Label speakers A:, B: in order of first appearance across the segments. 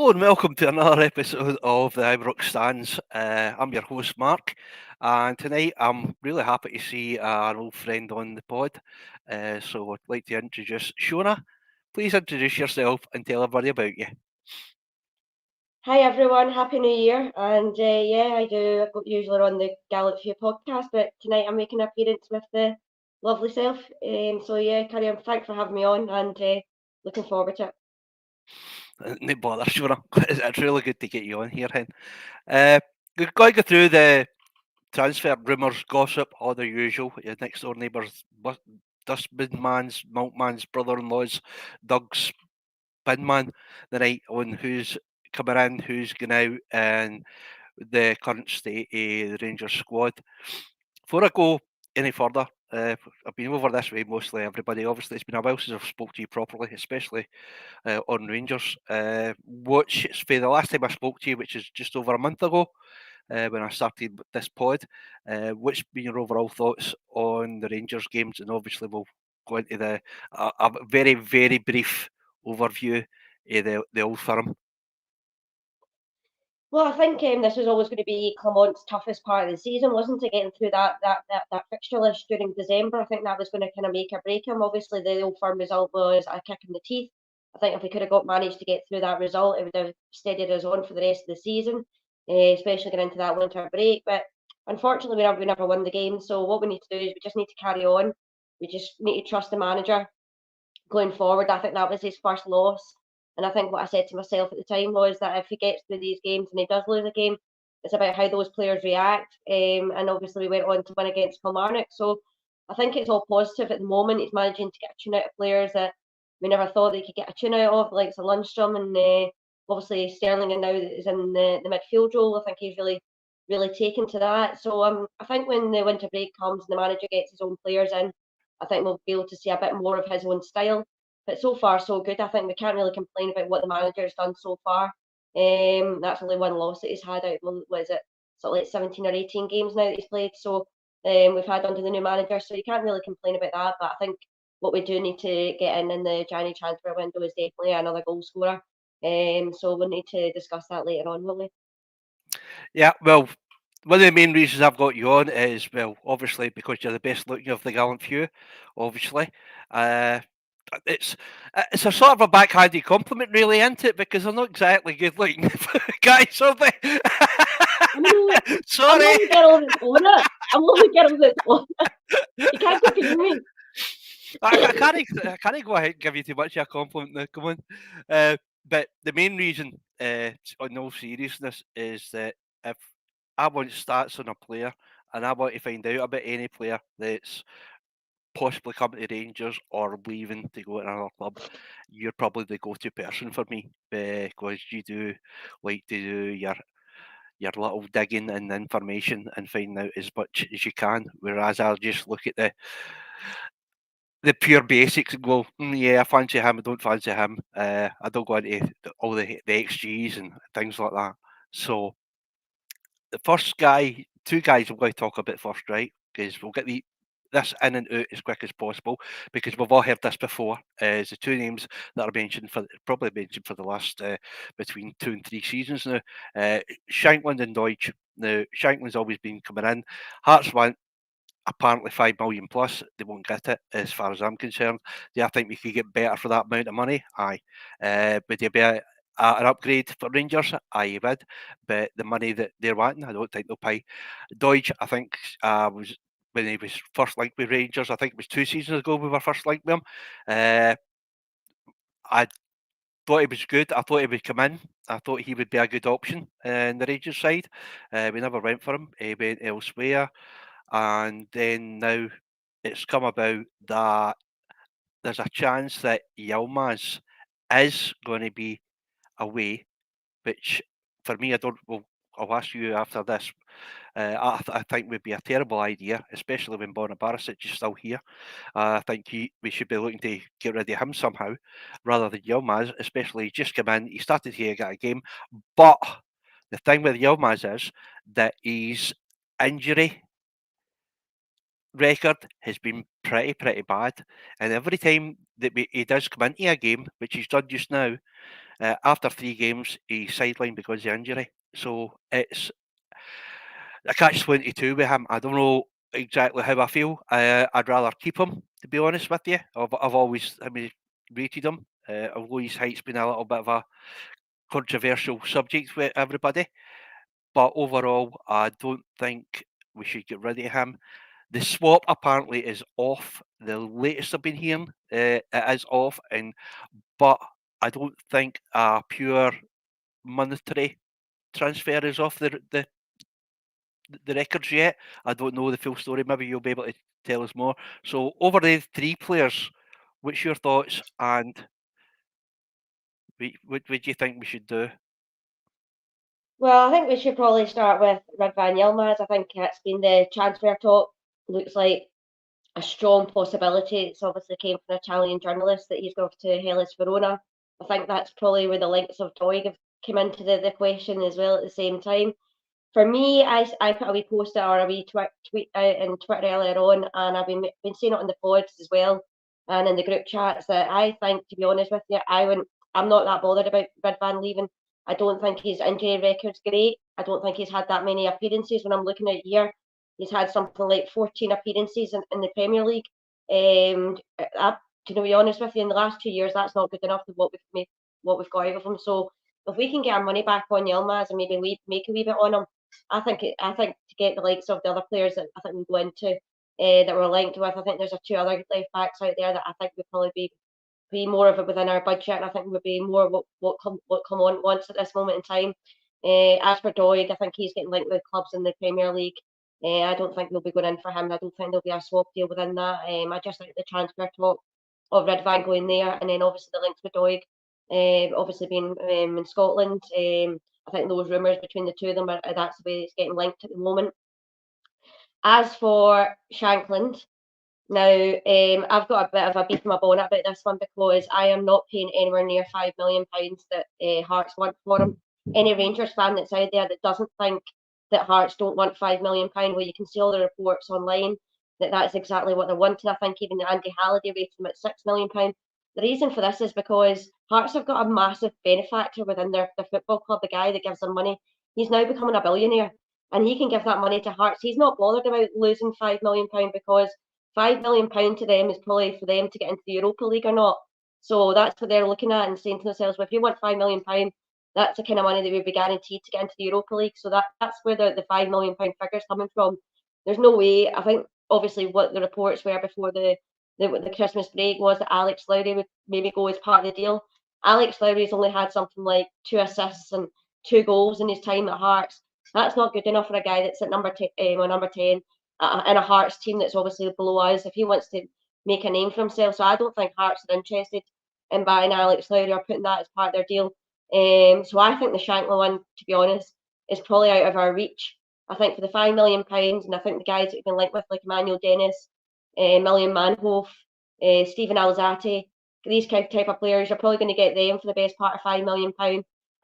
A: Hello and welcome to another episode of the Ibrox Stands. I'm your host Mark, and tonight I'm really happy to see an old friend on the pod. So I'd like to introduce Shona. Please introduce yourself and tell everybody about you.
B: Hi everyone, Happy New Year. And I usually run the Gallant Few Podcast, but tonight I'm making an appearance with the lovely self. Carry on. Thanks for having me on and looking forward to it.
A: No bother, Shona. It's really good to get you on here, hen. Uh, we're going to go through the transfer rumours, gossip, all the usual. Your next door neighbours, dustbin man's, milkman's brother-in-law's, Doug's bin man the night on who's coming in, who's going out, and the current state of the Rangers squad. Before I go any further, I've been over this way mostly everybody. Obviously, it's been a while since I've spoke to you properly, especially on Rangers. Which for the last time I spoke to you, which is just over a month ago, when I started this pod. What's been your overall thoughts on the Rangers games? And obviously, we'll go into a very, very brief overview of the old firm.
B: Well, I think this was always going to be Clement's toughest part of the season, wasn't it? Getting through that fixture list during December. I think that was going to kind of make or break him. Obviously, the Old Firm result was a kick in the teeth. I think if we could have managed to get through that result, it would have steadied us on for the rest of the season, especially going into that winter break. But unfortunately, we never won the game. So what we need to do is we just need to carry on. We just need to trust the manager going forward. I think that was his first loss. And I think what I said to myself at the time was that if he gets through these games and he does lose a game, it's about how those players react. And obviously, we went on to win against Kilmarnock. So I think it's all positive at the moment. He's managing to get a tune out of players that we never thought they could get a tune out of, like Lundstrom and obviously Sterling, and now is in the midfield role. I think he's really taken to that. So I think when the winter break comes and the manager gets his own players in, I think we'll be able to see a bit more of his own style. But so far, so good. I think we can't really complain about what the manager's done so far. That's only one loss that he's had out. What is it? Sort of like 17 or 18 games now that he's played. So we've had under the new manager. So you can't really complain about that. But I think what we do need to get in the January transfer window is definitely another goal scorer. So we'll need to discuss that later on, will we?
A: Yeah, well, one of the main reasons I've got you on is, well, obviously because you're the best looking of the gallant few, obviously. Uh, it's it's a sort of a backhanded compliment, really, isn't it? Because they're not exactly good looking guys, are they?
B: I'm the
A: Sorry,
B: only girl that's on it. I'm the only girl that's on it. You can't compare me.
A: I can't go ahead and give you too much of a compliment now. Come on, but the main reason, on no seriousness, is that if I want stats on a player and I want to find out about any player that's possibly coming to Rangers or leaving to go to another club, you're probably the go-to person for me because you do like to do your little digging and information and find out as much as you can. Whereas I'll just look at the pure basics and go, yeah, I fancy him, I don't fancy him. I don't go into all the XGs and things like that. So the first guy, two guys I'm going to talk about first, right? Because we'll get this in and out as quick as possible because we've all heard this before. Is the two names that are mentioned probably mentioned for the last between 2 and 3 seasons now. Shankland and Deutsch. Now Shankland's always been coming in. Hearts want apparently 5 million plus. They won't get it as far as I'm concerned. Do I think we could get better for that amount of money? Aye. Would you be an upgrade for Rangers? Aye, you would. But the money that they're wanting, I don't think they'll pay. Deutsch, I think, was when he was first linked with Rangers. I think it was 2 seasons ago we were first linked with him. I thought he was good. I thought he would come in. I thought he would be a good option in the Rangers side. We never went for him. He went elsewhere. And then now it's come about that there's a chance that Yilmaz is going to be away, which for me, I don't. Well, I'll ask you after this. I think would be a terrible idea, especially when Borna Barisic is still here. I think we should be looking to get rid of him somehow rather than Yilmaz, especially he just come in. He started here, got a game, but the thing with Yilmaz is that his injury record has been pretty bad. And every time that he does come into a game, which he's done just now, After 3 games, he's sidelined because of injury. So it's a catch-22 with him. I don't know exactly how I feel. I'd rather keep him, to be honest with you. I've always rated him, although his height's been a little bit of a controversial subject with everybody. But overall, I don't think we should get rid of him. The swap apparently is off. The latest I've been hearing, it is off, but I don't think a pure monetary transfer is off the records yet. I don't know the full story. Maybe you'll be able to tell us more. So over the 3 players, what's your thoughts, and what do you think we should do?
B: Well, I think we should probably start with Ridvan Yilmaz. I think it's been the transfer talk. Looks like a strong possibility. It's obviously came from an Italian journalist that he's going to Hellas Verona. I think that's probably where the links of Doig have come into the equation as well at the same time. For me, I put a wee post or a wee tweet out in Twitter earlier on, and I've been seeing it on the pods as well and in the group chats that I think, to be honest with you, I'm not that bothered about Ridvan leaving. I don't think his injury record's great. I don't think he's had that many appearances. When I'm looking at here, he's had something like 14 appearances in the Premier League. To be honest with you, in the last 2 years, that's not good enough for what we've got out of him. So if we can get our money back on Yilmaz and maybe make a wee bit on him, I think to get the likes of the other players that I think we go into that we're linked with, I think there's 2 other left backs out there that I think would probably be more of it within our budget, and I think would be more what come on wants at this moment in time. As for Doig, I think he's getting linked with clubs in the Premier League. I don't think they'll be going in for him. I don't think there'll be a swap deal within that. I just think the transfer talk of Ridvan going there, and then obviously the links with Doig, obviously being in Scotland. I think those rumours between the two of them that's the way it's getting linked at the moment. As for Shankland, now, I've got a bit of a beef in my bonnet about this one because I am not paying anywhere near £5 million that Hearts want for him. Any Rangers fan that's out there that doesn't think that Hearts don't want £5 million, well, you can see all the reports online that that's exactly what they're wanting. I think even Andy Halliday rated them at £6 million. The reason for this is because Hearts have got a massive benefactor within their football club, the guy that gives them money. He's now becoming a billionaire and he can give that money to Hearts. He's not bothered about losing £5 million because £5 million to them is probably for them to get into the Europa League or not. So that's what they're looking at and saying to themselves, well, if you want £5 million, that's the kind of money that would be guaranteed to get into the Europa League. So that's where the £5 million figure is coming from. There's no way. I think obviously what the reports were before the Christmas break was that Alex Lowry would maybe go as part of the deal. Alex Lowry's only had something like 2 assists and 2 goals in his time at Hearts. That's not good enough for a guy that's at number 10 in a Hearts team that's obviously below us if he wants to make a name for himself. So I don't think Hearts are interested in buying Alex Lowry or putting that as part of their deal. So I think the Shankland one, to be honest, is probably out of our reach. I think for the £5 million, and I think the guys that you can link with, like Emmanuel Dennis, Million Manhoef, Stephen Alzate, these type of players, you're probably going to get them for the best part of £5 million,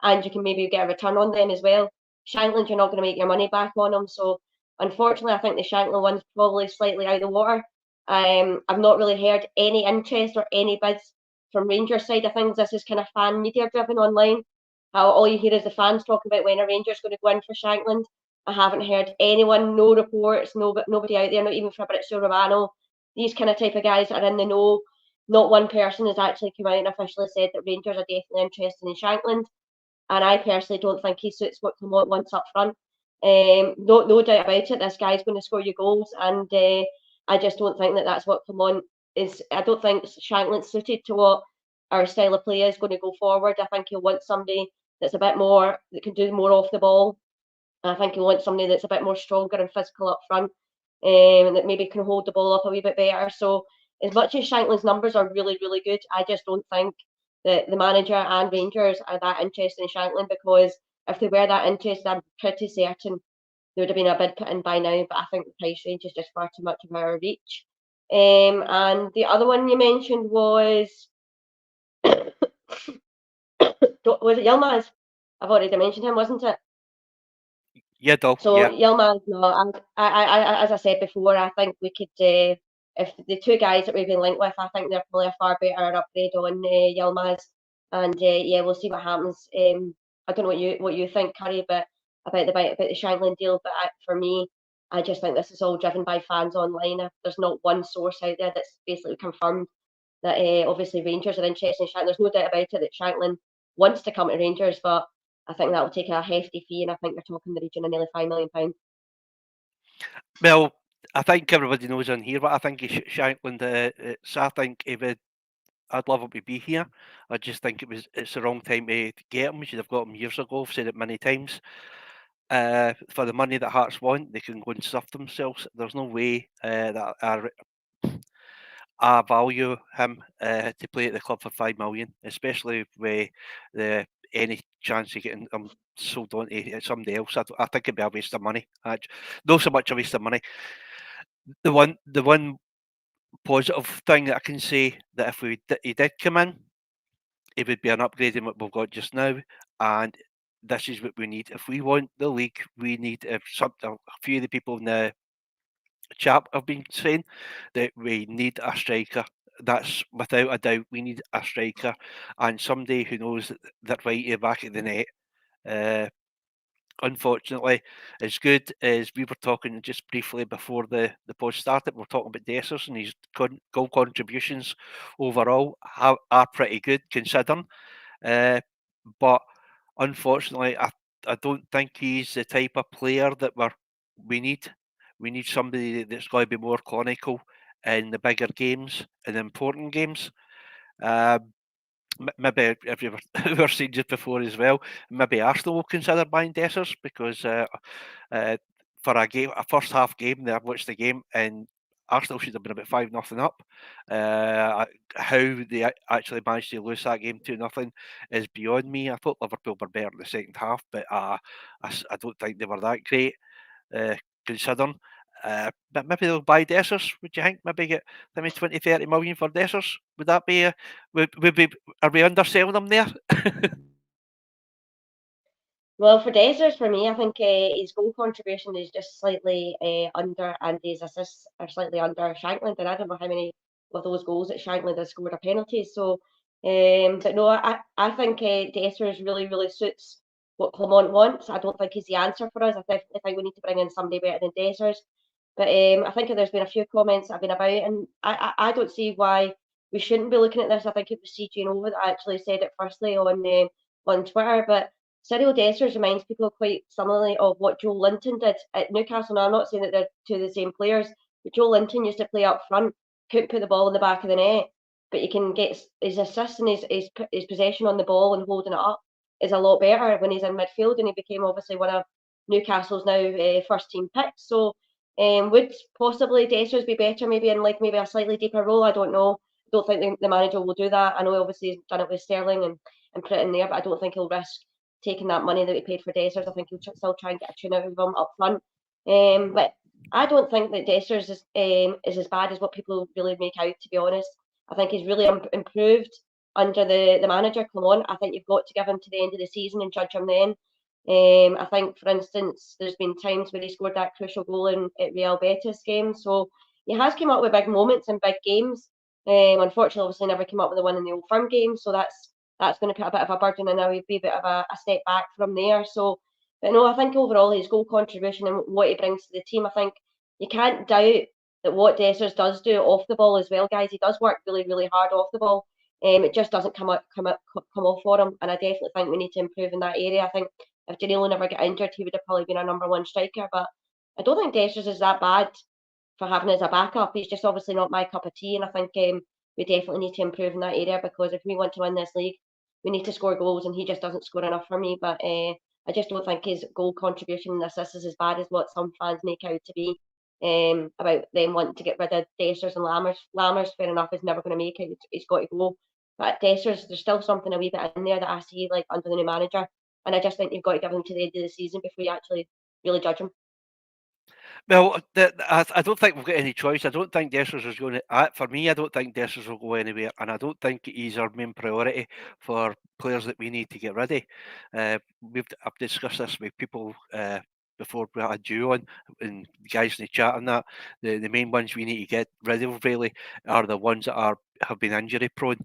B: and you can maybe get a return on them as well. Shankland, you're not going to make your money back on them, so unfortunately, I think the Shankland one's probably slightly out of the water. I've not really heard any interest or any bids from Rangers side of things. This is kind of fan media driven online. How all you hear is the fans talking about when a Ranger's going to go in for Shankland. I haven't heard anyone, no reports, nobody out there, not even Fabrizio Romano. These kind of type of guys that are in the know. Not one person has actually come out and officially said that Rangers are definitely interested in Shankland. And I personally don't think he suits what Clement wants up front. No doubt about it. This guy's going to score you goals, and I just don't think that that's what Clement is. I don't think Shankland's suited to what our style of play is going to go forward. I think he'll want somebody that's a bit more that can do more off the ball. I think he'll want somebody that's a bit more stronger and physical up front, and that maybe can hold the ball up a wee bit better. So as much as Shankland's numbers are really, really good, I just don't think that the manager and Rangers are that interested in Shankland, because if they were that interested, I'm pretty certain there would have been a bid put in by now. But I think the price range is just far too much of our reach. And the other one you mentioned was it Yilmaz? I've already mentioned him, wasn't it?
A: Yeah, Dol.
B: So
A: Yeah.
B: Yilmaz, no, as I said before, I think we could, if the 2 guys that we've been linked with, I think they're probably a far better upgrade on Yilmaz. And yeah, we'll see what happens. I don't know what you think, Curry, but about the Shankland deal. But for me, I just think this is all driven by fans online. There's not one source out there that's basically confirmed that obviously Rangers are interested in Shankland. There's no doubt about it that Shankland wants to come to Rangers, but I think that will take a hefty fee, and I think they're talking the region of nearly £5 million.
A: Well, I think everybody knows on here what I think of Shankland. So I think he would. I'd love him to be here. I just think it's the wrong time to get him. We should have got him years ago. I've said it many times. For the money that Hearts want, they can go and stuff themselves. There's no way that I value him to play at the club for 5 million, especially with the any chance of getting him sold on to somebody else. I think it'd be a waste of money. Not so much a waste of money. The one positive thing that I can say that if he did come in, it would be an upgrade in what we've got just now, and this is what we need. If we want the league, we need a few of the people in the chat have been saying that we need a striker. That's without a doubt. We need a striker and somebody who knows that right at the back of the net. Uh, Unfortunately, as good as we were talking just briefly before the pod started, we're talking about Dessers and his goal contributions overall are pretty good considering. Uh, but unfortunately, I don't think he's the type of player that we need. We need somebody that's going to be more clinical in the bigger games, in the important games. Um, Maybe if you've ever seen it before as well, maybe Arsenal will consider buying Dessers because uh, for a first half game, I watched the game and Arsenal should have been about 5-0 up. How they actually managed to lose that game 2-0 is beyond me. I thought Liverpool were better in the second half, but I don't think they were that great uh, considering. But maybe they'll buy Dessers. Would you think? Maybe get maybe 20, 30 million for Dessers. Would that be would we are we underselling them there?
B: Well, for Dessers, for me, I think his goal contribution is just slightly under, and his assists are slightly under Shankland. And I don't know how many of those goals that Shankland has scored are penalties. So, but no, I think Dessers really suits what Clement wants. I don't think he's the answer for us. I think we need to bring in somebody better than Dessers. But I think there's been a few comments that have been about, and I don't see why we shouldn't be looking at this. I think it was CJ Nova that actually said it firstly on Twitter, but Cyril Dessers reminds people quite similarly of what Joe Linton did at Newcastle. Now, I'm not saying that they're two of the same players, but Joe Linton used to play up front, couldn't put the ball in the back of the net, but you can get his assists and his possession on the ball and holding it up is a lot better when he's in midfield, and he became obviously one of Newcastle's now first team picks. So would possibly Dessers be better maybe in like maybe a slightly deeper role? I don't know. I don't think the manager will do that. I know obviously he's done it with Sterling and put it in there, but I don't think he'll risk taking that money that he paid for Dessers. I think he'll still try and get a tune out of him up front. But I don't think that Dessers is as bad as what people really make out, to be honest. I think he's really improved under the manager, Clement. I think you've got to give him to the end of the season and judge him then. I think, for instance, there's been times where he scored that crucial goal in at Real Betis game. So he has come up with big moments in big games. Unfortunately, obviously, never came up with the one in the Old Firm game. So that's going to put a bit of a burden, and now he'd be a bit of a step back from there. So, but no, I think overall his goal contribution and what he brings to the team, I think you can't doubt that what Dessers does do off the ball as well, guys. He does work really hard off the ball. It just doesn't come off for him, and I definitely think we need to improve in that area. I think if Danilo never got injured, he would have probably been our number one striker. But I don't think Dessers is that bad for having as a backup. He's just obviously not my cup of tea, and I think we definitely need to improve in that area because if we want to win this league, we need to score goals, and he just doesn't score enough for me. But I just don't think his goal contribution and assists is as bad as what some fans make out to be. About them wanting to get rid of Dessers and Lammers. Lammers, fair enough, is never going to make it. He's got to go. But Dessers, there's still something a wee bit in there that I see like under the new manager. And I just think you've got to give him to the end of the season before you actually really judge him.
A: Well, I don't think we've got any choice. I don't think Dessers is going to. For me, I don't think Dessers will go anywhere, and I don't think he's our main priority for players that we need to get rid of. I've discussed this with people before we had you on, and the guys in the chat and that. The main ones we need to get rid of really are the ones that have been injury prone,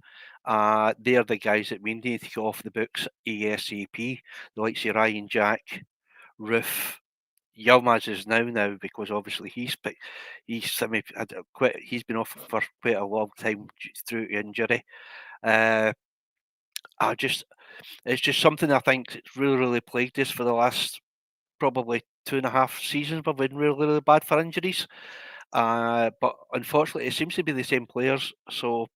A: They're the guys that we need to get off the books ASAP. The likes of Ryan Jack, Roof, Yilmaz is now because obviously he's been off for quite a long time through injury. Uh, I just it's just something I think that's really plagued us for the last probably 2.5 seasons. We've been really bad for injuries. But unfortunately, it seems to be the same players. So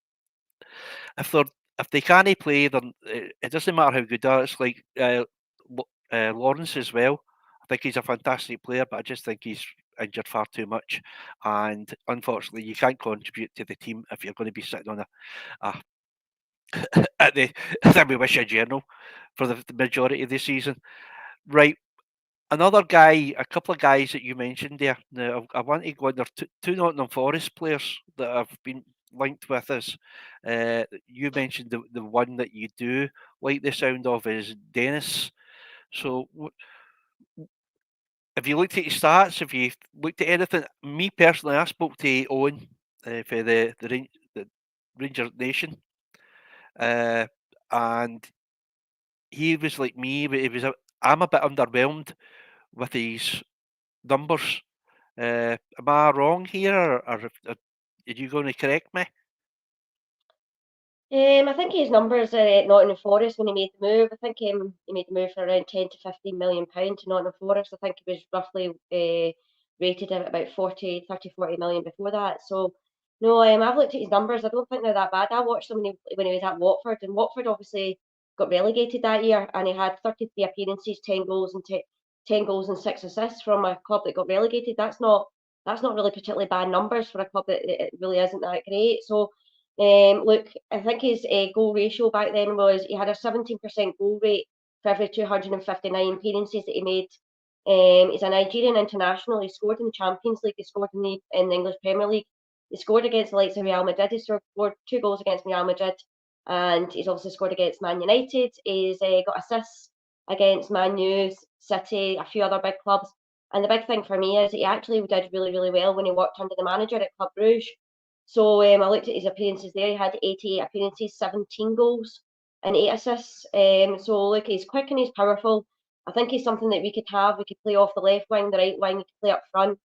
A: if they're if they can't play, then it doesn't matter how good they are. It's like Lawrence as well. I think he's a fantastic player, but I just think he's injured far too much. And unfortunately, you can't contribute to the team if you're going to be sitting on a at the then we wish a journal for the majority of the season. Right, another guy, a couple of guys that you mentioned there. Now, I want to go on. There are two Nottingham Forest players that have been linked with us. You mentioned the one that you do like the sound of is Dennis. So, have you looked at his stats? Have you looked at anything? Me personally, I spoke to Owen for the Ranger Nation, uh, and he was like me, but I'm a bit underwhelmed with his numbers. Am I wrong here, or are you going to correct me?
B: I think his numbers are at Nottingham Forest when he made the move. I think he made the move for around 10 to 15 million pounds to Nottingham Forest. I think he was roughly rated at about 40 million before that. So no, I've looked at his numbers. I don't think they're that bad. I watched him when he was at Watford, and Watford obviously got relegated that year, and he had 33 appearances, 10 goals and 6 assists from a club that got relegated. That's not really particularly bad numbers for a club that it really isn't that great. So look, I think his goal ratio back then was he had a 17% goal rate for every 259 appearances that he made. He's a Nigerian international. He scored in the Champions League. He scored in the English Premier League. He scored against the likes of Real Madrid. He scored 2 goals against Real Madrid, and he's also scored against Man United. He's got assists against Man U, City, a few other big clubs. And the big thing for me is that he actually did really well when he worked under the manager at Club Brugge. So I looked at his appearances there. He had 88 appearances, 17 goals, and 8 assists. So look, he's quick and he's powerful. I think he's something that we could have. We could play off the left wing, the right wing. We could play up front.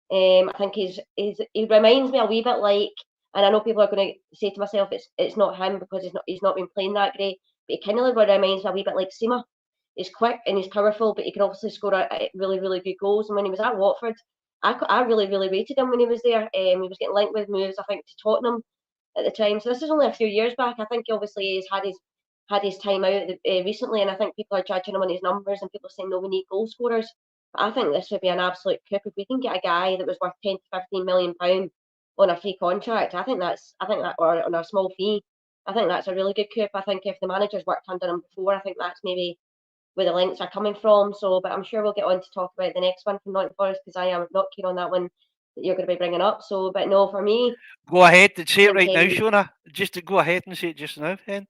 B: I think he reminds me a wee bit like, and I know people are going to say to myself, it's not him because he's not been playing that great. But he kind of reminds me a wee bit like Sima. He's quick and he's powerful, but he can obviously score a really good goals. And when he was at Watford, I really rated him when he was there. He was getting linked with moves, I think, to Tottenham at the time. So this is only a few years back. I think obviously he's had his time out recently, and I think people are judging him on his numbers, and people are saying no, we need goal scorers. But I think this would be an absolute coup if we can get a guy that was worth 10 to 15 million pound on a free contract. I think that or on a small fee. I think that's a really good coup. I think if the manager's worked under him before, I think that's maybe where the links are coming from. So, but I'm sure we'll get on to talk about the next one from Nottingham Forest because I am not keen on that one that you're going to be bringing up. So, but no, for me,
A: Go ahead and say
B: I
A: it
B: think
A: right now, Shona. Just to go ahead and say it just now, then.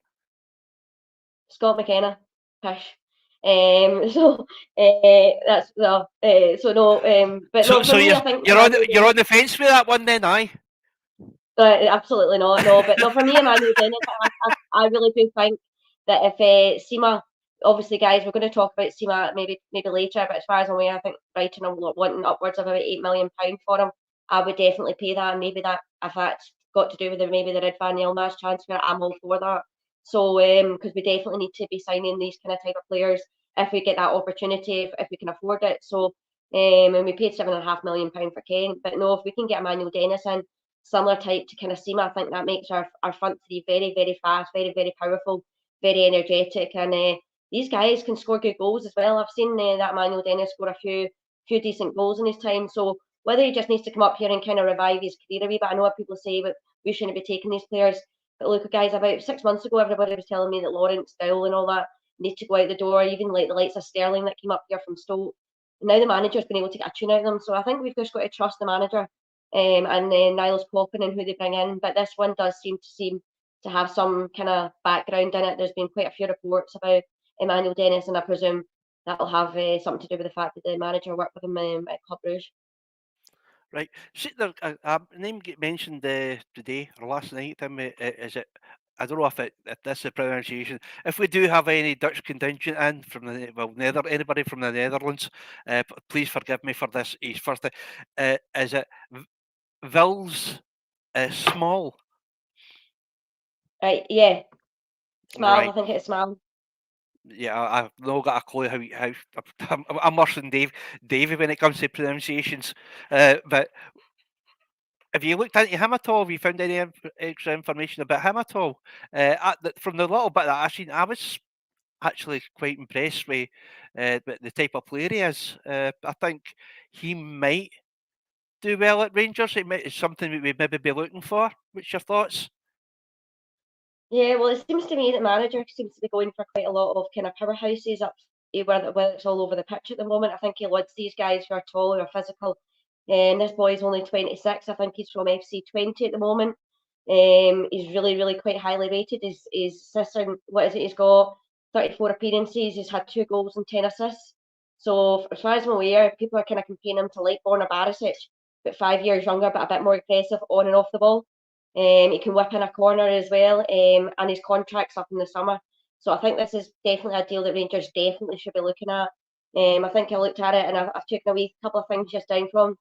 B: Scott McKenna, pish. So that's well. So no. But
A: So,
B: no, for
A: so
B: me,
A: you're
B: I think
A: you're on
B: Emmanuel
A: you're
B: Dennis.
A: on the fence with that one, then, aye.
B: Absolutely not. No, but no, for me, Emmanuel Dennis, I really do think that if Sima, obviously, guys, we're going to talk about Sima maybe later, but as far as I'm aware, I think Brighton are wanting upwards of about £8 million for him. I would definitely pay that, and maybe that if that's got to do with maybe the Red Yilmaz transfer, I'm all for that. So, because we definitely need to be signing these kind of type of players if we get that opportunity, if we can afford it. So, and we paid £7.5 million for Kane, but no, if we can get Emmanuel Dennis in similar type to kind of Seema. I think that makes our front three very fast, very powerful, very energetic, and these guys can score good goals as well. I've seen that Manuel Dennis score a few decent goals in his time. So whether he just needs to come up here and kind of revive his career a wee bit, I know what people say, but we shouldn't be taking these players. But look, guys, about 6 months ago, everybody was telling me that Lawrence, Dow, and all that need to go out the door. Even like the likes of Sterling that came up here from Stoke. And now the manager's been able to get a tune out of them. So I think we've just got to trust the manager and then Niles Poppin and who they bring in. But this one does seem to have some kind of background in it. There's been quite a few reports about Emmanuel Dennis, and I presume that'll have something to do with the fact that the manager worked with him at Club Brugge.
A: Right. See, there, a name get mentioned today or last night. Is it I don't know if this is the pronunciation. If we do have any Dutch contingent in from anybody from the Netherlands, please forgive me for this. His first thing, is it Vils Small?
B: Right, yeah. Smile, I
A: Right.
B: think it's Smile.
A: Yeah, I've not got a clue how I'm worse than Davey when it comes to pronunciations. But have you looked into him at all? Have you found any extra information about him at all? From the little bit that I've seen, I was actually quite impressed with the type of player he is. I think he might do well at Rangers. It's something that we'd maybe be looking for. What's your thoughts?
B: Yeah, well, it seems to me that manager seems to be going for quite a lot of kind of powerhouses up where it's all over the pitch at the moment. I think he loves these guys who are tall, who are physical. And this boy's only 26. I think he's from FC 20 at the moment. He's really, really quite highly rated. His assistant, what is it? He's got 34 appearances. He's had 2 goals and 10 assists. So as far as I'm aware, people are kind of comparing him to like Borna Barisic, but 5 years younger, but a bit more aggressive on and off the ball. He can whip in a corner as well, and his contract's up in the summer. So I think this is definitely a deal that Rangers definitely should be looking at. I think I looked at it and I've taken away a couple of things just down from.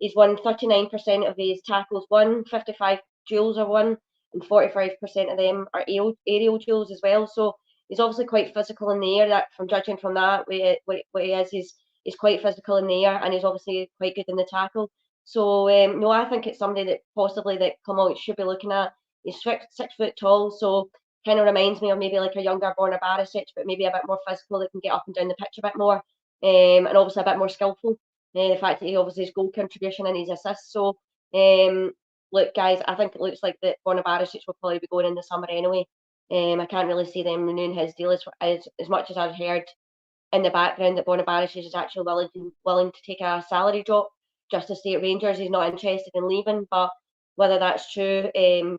B: He's won 39% of his tackles won, 55 duels are won, and 45% of them are aerial duels as well. So he's obviously quite physical in the air. That from judging from that, what he is, he's quite physical in the air, and he's obviously quite good in the tackle. So no, I think it's somebody that possibly that Clement should be looking at. He's 6 foot tall, so kind of reminds me of maybe like a younger Borna Barisic, but maybe a bit more physical that can get up and down the pitch a bit more, and obviously a bit more skillful. The fact that he obviously his goal contribution and his assists. So look, guys, I think it looks like that Borna Barisic will probably be going in the summer anyway. I can't really see them renewing his deal as much as I've heard in the background that Borna Barisic is actually willing to take a salary drop just to stay at Rangers. He's not interested in leaving, but whether that's true,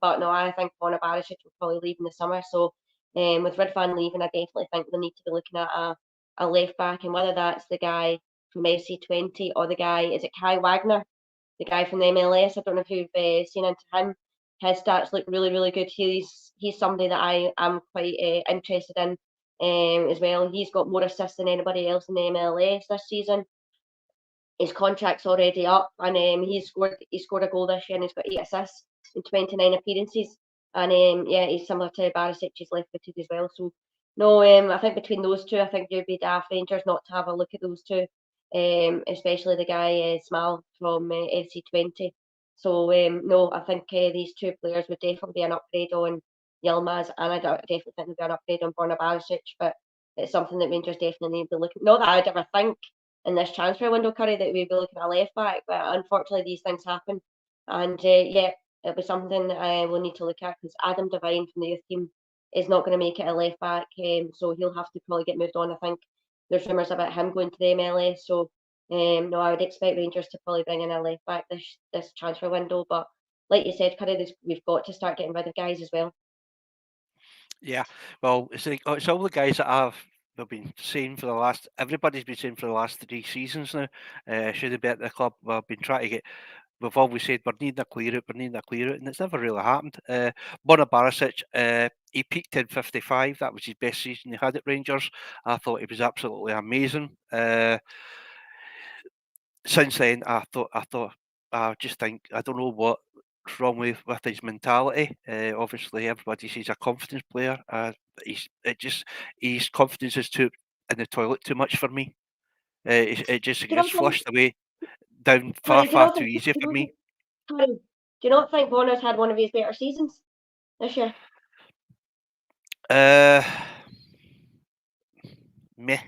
B: but no, I think Borna Barisic will probably leave in the summer. So with Ridvan leaving, I definitely think they need to be looking at a left back, and whether that's the guy from SC20 or the guy, is it Kai Wagner, the guy from the MLS? I don't know if you've seen into him. His stats look really, really good. He's somebody that I am quite interested in as well. He's got more assists than anybody else in the MLS this season. His contract's already up, and he scored a goal this year, and he's got 8 assists in 29 appearances. And yeah, he's similar to Barisic. He's left-footed as well. So no, I think between those two, I think you'd be daft Rangers not to have a look at those two, especially the guy Smal from FC20. So no, I think these two players would definitely be an upgrade on Yilmaz, and I definitely think they'd be an upgrade on Borna Barisic. But it's something that Rangers definitely need to look at. Not that I'd ever think in this transfer window, Curry, that we'd be looking at a left back, but unfortunately these things happen. And yeah, it'll be something that we'll need to look at because Adam Devine from the youth team is not going to make it a left back, so he'll have to probably get moved on. I think there's rumours about him going to the MLS, so no, I would expect Rangers to probably bring in a left back this transfer window. But like you said, Curry, we've got to start getting rid of guys as well.
A: Yeah, well, it's all the guys that we've been saying for the last. Everybody's been saying for the last 3 seasons now. Should have been at the club. We've been trying to get. We've always said we're needing a clear out, we're needing a clear out, and it's never really happened. Borna Barisic, he peaked in 55. That was his best season he had at Rangers. I thought he was absolutely amazing. Since then, I just think I don't know what's wrong with his mentality. Obviously, everybody sees a confidence player. His confidence is too in the toilet too much for me. It just
B: Do you
A: gets
B: not think?
A: flushed away down
B: Curry,
A: far too easy for me.
B: Curry, do you not think Bonner's had one of his better seasons this year?
A: Uh, Meh.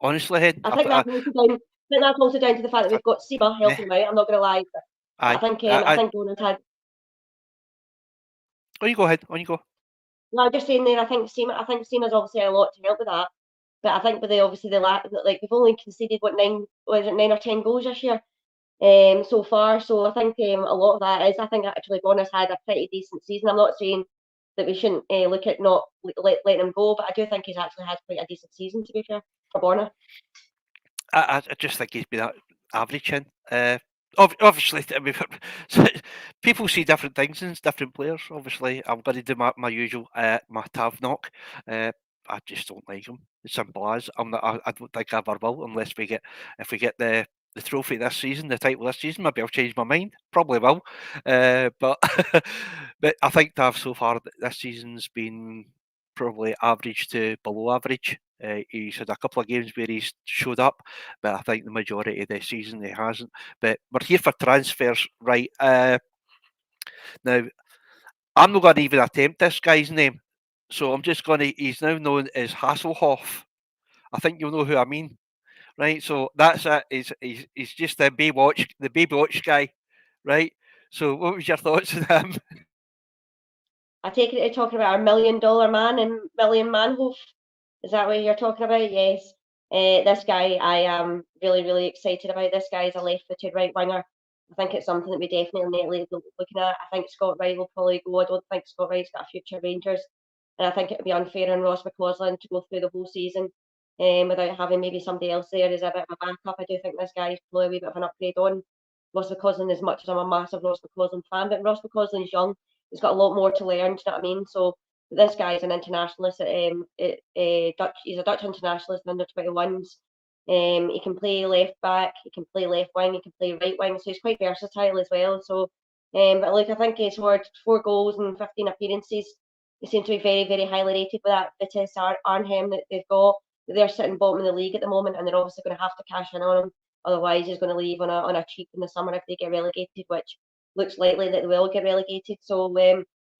A: Honestly, Head,
B: I think that's also down to the fact that we've got Seba
A: meh.
B: helping him out. I'm not going to lie, but I think I think Bonner's had.
A: Oh, you go ahead. On you go.
B: No, I'm just saying there. I think Sema's obviously had a lot to help with that. But I think with like we've only conceded what 9 or 10 goals this year, so far. So I think a lot of that is I think actually Bonner's had a pretty decent season. I'm not saying that we shouldn't look at not letting him go, but I do think he's actually had quite a decent season to be fair for Bonner.
A: I just think he's been averaging. Obviously, I mean, people see different things in different players. Obviously, I'm going to do my usual my tav knock. I just don't like him. As simple as I don't think I ever will unless if we get the trophy this season, the title this season. Maybe I'll change my mind. Probably will. But but I think Tav so far this season's been probably average to below average. He's had a couple of games where he's showed up, but I think the majority of the season he hasn't. But we're here for transfers, right? Now, I'm not going to even attempt this guy's name, so I'm just going to. He's now known as Hasselhoff. I think you'll know who I mean, right? So that's it. He's just the Baywatch guy, right? So, what was your thoughts on him?
B: I take it you're talking about our $1 million man and Million Manhof. Is that what you're talking about? Yes. This guy, I am really, really excited about. This guy is a left-footed right winger. I think it's something that we definitely need to be looking at. I think Scott Wright will probably go. I don't think Scott Wright's got a future Rangers, and I think it would be unfair on Ross McCausland to go through the whole season without having maybe somebody else there as a bit of a backup. I do think this guy is probably a wee bit of an upgrade on Ross McCausland, as much as I'm a massive Ross McCausland fan, but Ross McCausland's young. He's got a lot more to learn. Do you know what I mean? So this guy is an internationalist. Dutch. He's a Dutch internationalist in under 21s. He can play left back. He can play left wing. He can play right wing. So he's quite versatile as well. So, but look, I think he's scored 4 goals in 15 appearances. He seems to be very, very highly rated with that Vitesse Arnhem that they've got. They're sitting bottom of the league at the moment, and they're obviously going to have to cash in on him. Otherwise, he's going to leave on a cheap in the summer if they get relegated, which looks likely that they will get relegated. So,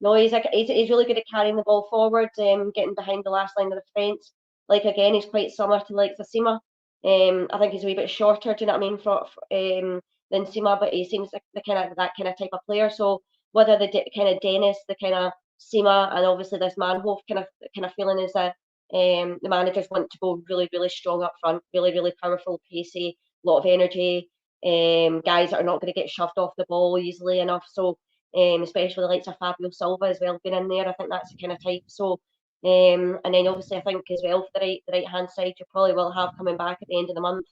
B: no, he's really good at carrying the ball forward, getting behind the last line of defence. Like again, he's quite similar to like Sima. I think he's a wee bit shorter. Do you know what I mean? Than Sima, but he seems like the kind of that kind of type of player. So whether the kind of Dennis, the kind of Sima, and obviously this Manhof kind of feeling is that the managers want to go really, really strong up front, really, really powerful, pacey, lot of energy. Guys that are not going to get shoved off the ball easily enough. So especially the likes of Fabio Silva as well being in there. I think that's the kind of type. So, and then obviously I think as well for the right hand side, you probably will have coming back at the end of the month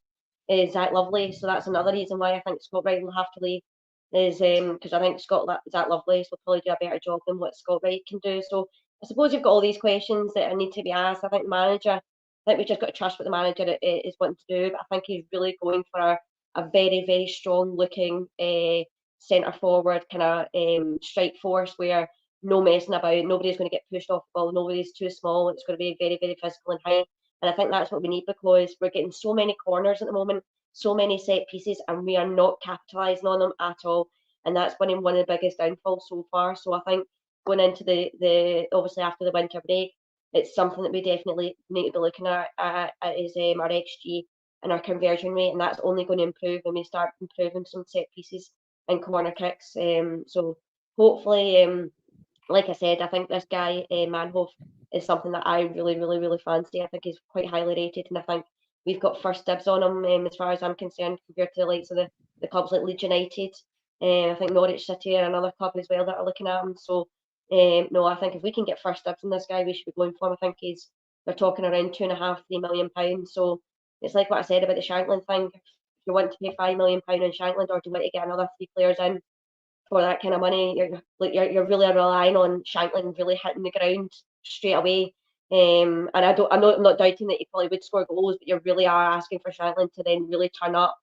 B: is Zach Lovely. So that's another reason why I think Scott Wright will have to leave. Is because I think Zach Lovely will probably do a better job than what Scott Wright can do. So I suppose you've got all these questions that need to be asked. I think the manager, I think we just got to trust what the manager is wanting to do. But I think he's really going for a very, very strong looking centre forward kind of strike force where no messing about, nobody's going to get pushed off the ball, nobody's too small, it's going to be very, very physical and high. And I think that's what we need because we're getting so many corners at the moment, so many set pieces, and we are not capitalising on them at all. And that's been one of the biggest downfalls so far. So I think going into the obviously after the winter break, it's something that we definitely need to be looking at is our XG and our conversion rate, and that's only going to improve when we start improving some set pieces and corner kicks. So hopefully, like I said, I think this guy Manhof is something that I really, really, really fancy. I think he's quite highly rated, and I think we've got first dibs on him as far as I'm concerned, compared to the likes of the clubs like Leeds United. I think Norwich City are another club as well that are looking at him. So no, I think if we can get first dibs on this guy, we should be going for him. I think they're talking around £2.5, £3 million. So it's like what I said about the Shankland thing. If you want to pay £5 million on Shankland, or do you want to get another 3 players in for that kind of money, you're really relying on Shankland really hitting the ground straight away. And I'm not doubting that he probably would score goals, but you really are asking for Shankland to then really turn up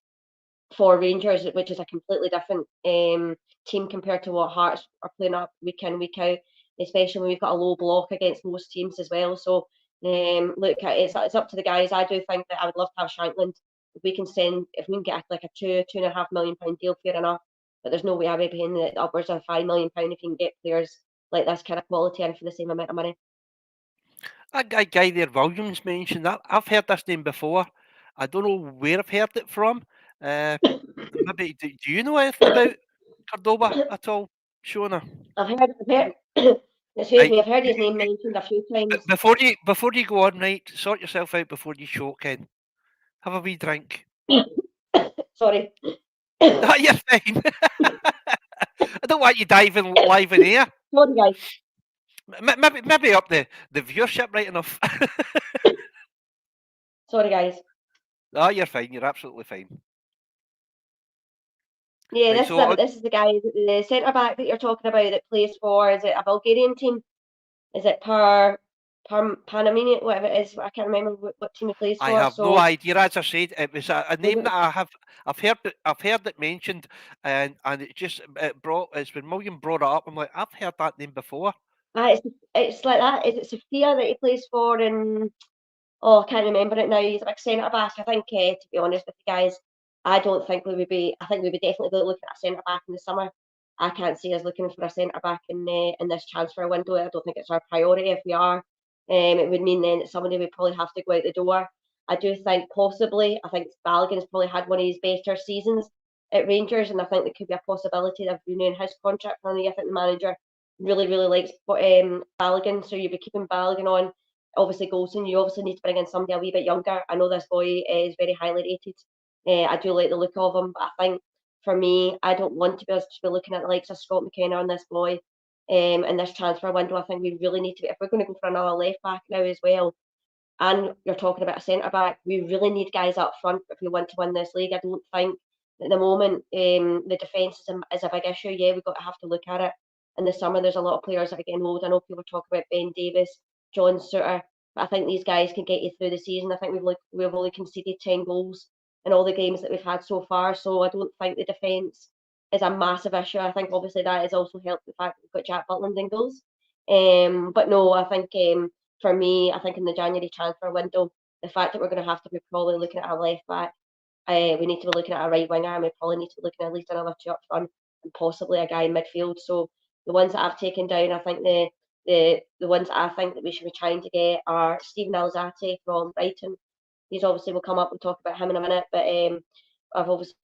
B: for Rangers, which is a completely different team compared to what Hearts are playing up week in, week out, especially when we've got a low block against most teams as well. So look, it's up to the guys. I do think that I would love to have Shankland. If we can get like a £2.5 million deal, fair enough. But there's no way I'd be paying the upwards of £5 million if you can get players like this kind of quality in for the same amount of money.
A: That guy there, Williams, mentioned that. I've heard this name before. I don't know where I've heard it from. Maybe do you know anything about Cordoba at all, Shona?
B: I've heard excuse
A: Right.
B: me, I've heard his name mentioned a few times.
A: Before you go on, right, sort yourself out before you choke in. Have a wee drink.
B: Sorry.
A: Ah, you're fine. I don't want you diving live in air.
B: Sorry, guys.
A: Maybe up the viewership right enough.
B: Sorry, guys.
A: Ah, you're fine. You're absolutely fine.
B: Yeah,
A: Right, so
B: this is the guy, the centre back that you're talking about that plays for. Is it a Bulgarian team? Is it Panamanian? Whatever it is, I can't remember what team he plays
A: I
B: for.
A: have no
B: So
A: idea. As I said, it was a
B: was
A: name
B: it?
A: that I've heard it mentioned, and it's when William brought it up. I'm like, I've heard that name before.
B: It's like that. Is it Sofia that he plays for? And oh, I can't remember it now. He's a big centre back. I think, to be honest with you guys, I don't think we would be. I think we would definitely be looking at a centre back in the summer. I can't see us looking for a centre back in this transfer window. I don't think it's our priority. If we are, it would mean then that somebody would probably have to go out the door. I do think possibly. I think Balogun's probably had one of his better seasons at Rangers, and I think there could be a possibility of renewing his contract for the year. I think the manager really likes Balogun, so you'd be keeping Balogun on. Obviously, Golson, you obviously need to bring in somebody a wee bit younger. I know this boy is very highly rated. I do like the look of him, but I think for me, I don't want to be looking at the likes of Scott McKenna on this boy in this transfer window. I think we really need to be, if we're going to go for another left back now as well, and you're talking about a centre back, we really need guys up front if we want to win this league. I don't think at the moment the defence is a big issue. Yeah, we've got to have to look at it. In the summer, there's a lot of players that are getting old. I know people talk about Ben Davis, John Suter, but I think these guys can get you through the season. I think we've only conceded 10 goals in all the games that we've had so far, so I don't think the defence is a massive issue. I think obviously that has also helped the fact that we've got Jack Butland in goals. But no, I think for me, I think in the January transfer window, the fact that we're going to have to be probably looking at a left back, we need to be looking at a right winger, and we probably need to be looking at least another two up front, and possibly a guy in midfield. So the ones that I've taken down, I think the ones that I think that we should be trying to get are Stephen Alzate from Brighton. He's obviously will come up. We'll talk about him in a minute, but I've obviously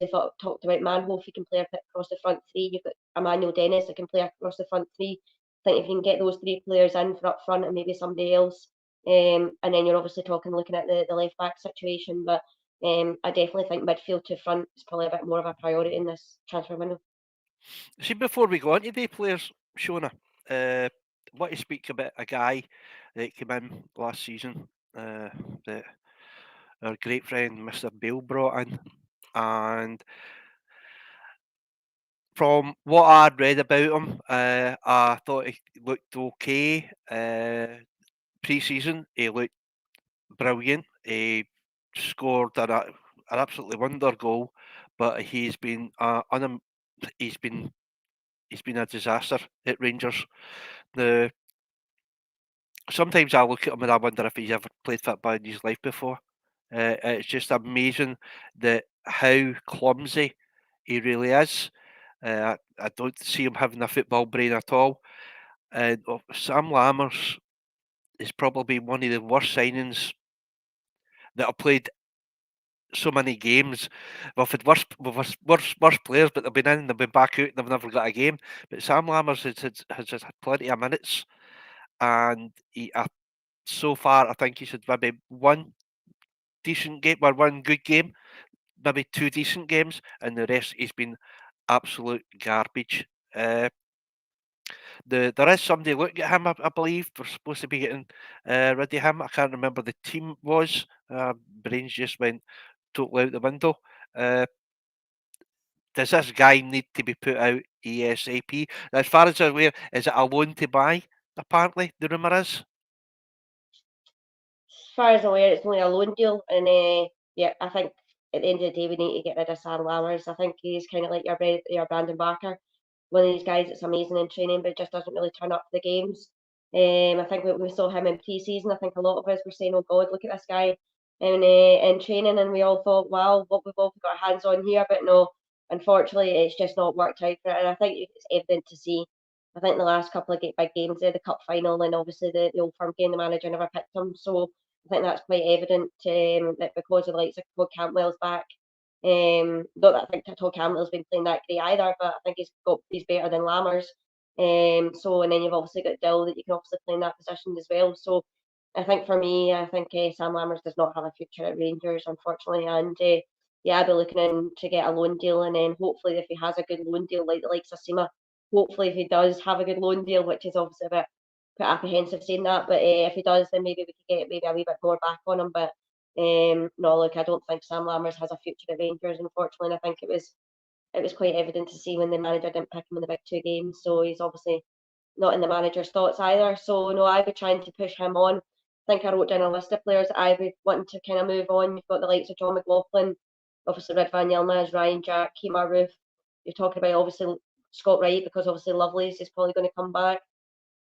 B: talked about Manhoef. He can play across the front three. You've got Emmanuel Dennis that can play across the front three. I think if you can get those three players in for up front and maybe somebody else, and then you're obviously looking at the left back situation. But I definitely think midfield to front is probably a bit more of a priority in this transfer window.
A: See, before we go on to the players, Shona, uh, I want to speak about a guy that came in last season that our great friend Mr. Bale brought in, and from what I'd read about him, I thought he looked okay. Pre-season, he looked brilliant. He scored an absolutely wonder goal, but he's been he's been a disaster at Rangers. The Sometimes I look at him and I wonder if he's ever played football in his life before. It's just amazing that how clumsy he really is. I don't see him having a football brain at all. And Sam Lammers is probably one of the worst signings that have played so many games. We've had worse players, but they've been in, they've been back out, and they've never got a game. But Sam Lammers has had plenty of minutes, and so far I think he's had maybe one decent game or one good game, maybe two decent games, and the rest he's been absolute garbage. There is somebody looking at him, I believe. We're supposed to be getting rid of him. I can't remember the team was. Brains just went totally out the window. Uh, does this guy need to be put out ASAP? As far as I'm aware, is it a loan to buy? Apparently, the rumour is.
B: As far as I'm aware, it's only a loan deal, and yeah, I think at the end of the day, we need to get rid of Sam Lammers. I think he's kind of like your Brandon Barker, one of these guys that's amazing in training, but just doesn't really turn up for the games. I think we saw him in pre-season. I think a lot of us were saying, "Oh God, look at this guy in training," and we all thought, "Wow, what we've all got our hands on here." But no, unfortunately, it's just not worked out for it, and I think it's evident to see. I think the last couple of big games there, the cup final, and obviously the Old Firm game, the manager never picked him. So I think that's quite evident that because of the likes of Todd Campbell's back, not that I think Todd Campbell's been playing that great either, but I think he's better than Lammers. So and then you've obviously got Dill that you can obviously play in that position as well. So I think for me, I think Sam Lammers does not have a future at Rangers, unfortunately, and yeah, I'll be looking in to get a loan deal, and then hopefully if he has a good loan deal like the likes of Sima, hopefully if he does have a good loan deal, which is obviously a bit apprehensive saying that, but if he does, then maybe we could get maybe a wee bit more back on him. But no, look, I don't think Sam Lammers has a future at Rangers, unfortunately. And I think it was it was quite evident to see when the manager didn't pick him in the big two games. So he's obviously not in the manager's thoughts either. So no, I would trying to push him on. I think I wrote down a list of players that I would want to kind of move on. You've got the likes of John McLaughlin, obviously Ridvan Yilmaz, Ryan Jack, Kemar Roof. You're talking about obviously Scott Wright, because obviously Lovelace is probably going to come back.